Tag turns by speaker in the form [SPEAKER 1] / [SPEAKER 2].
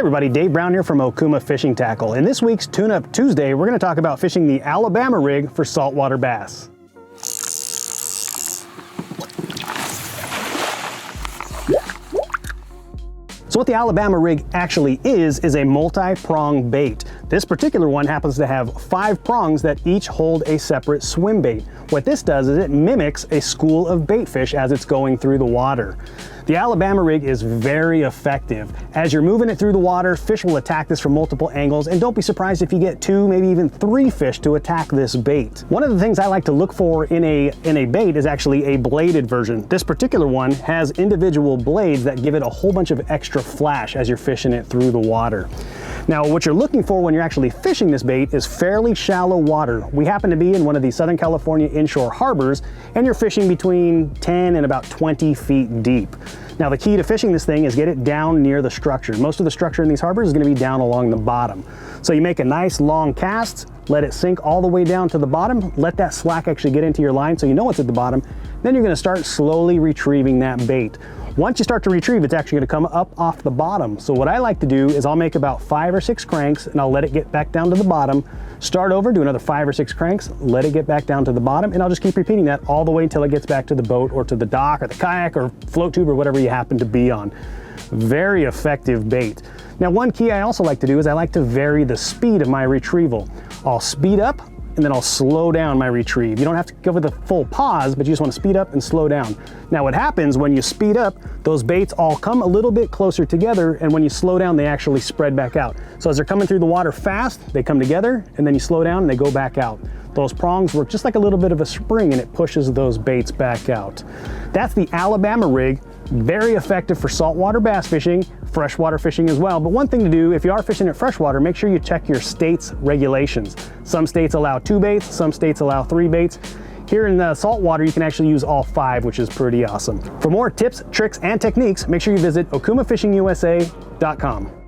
[SPEAKER 1] everybody, Dave Brown here from Okuma Fishing Tackle. In this week's Tune Up Tuesday, we're going to talk about fishing the Alabama rig for saltwater bass. So what the Alabama rig actually is a multi-prong bait. This particular one happens to have 5 prongs that each hold a separate swim bait. What this does is it mimics a school of bait fish as it's going through the water. The Alabama rig is very effective. As you're moving it through the water, fish will attack this from multiple angles, and don't be surprised if you get 2, maybe even 3 fish to attack this bait. One of the things I like to look for in a bait is actually a bladed version. This particular one has individual blades that give it a whole bunch of extra flash as you're fishing it through the water. Now, what you're looking for when you're actually fishing this bait is fairly shallow water. We happen to be in one of the Southern California inshore harbors, and you're fishing between 10 and about 20 feet deep. Now, the key to fishing this thing is get it down near the structure. Most of the structure in these harbors is going to be down along the bottom. So you make a nice long cast, let it sink all the way down to the bottom, let that slack actually get into your line so you know it's at the bottom. Then you're going to start slowly retrieving that bait. Once you start to retrieve, it's actually going to come up off the bottom. So what I like to do is I'll make about 5 or 6 cranks and I'll let it get back down to the bottom, start over, do another 5 or 6 cranks, let it get back down to the bottom, and I'll just keep repeating that all the way until it gets back to the boat or to the dock or the kayak or float tube or whatever you happen to be on. Very effective bait. Now, one key I also like to do is I like to vary the speed of my retrieval. I'll speed up and then I'll slow down my retrieve. You don't have to go with a full pause, but you just want to speed up and slow down. Now, what happens when you speed up, those baits all come a little bit closer together, and when you slow down, they actually spread back out. So as they're coming through the water fast, they come together, and then you slow down and they go back out. Those prongs work just like a little bit of a spring, and it pushes those baits back out. That's the Alabama rig. Very effective for saltwater bass fishing, freshwater fishing as well. But one thing to do, if you are fishing at freshwater, make sure you check your state's regulations. Some states allow 2 baits, some states allow 3 baits. Here in the saltwater, you can actually use all 5, which is pretty awesome. For more tips, tricks, and techniques, make sure you visit okumafishingusa.com.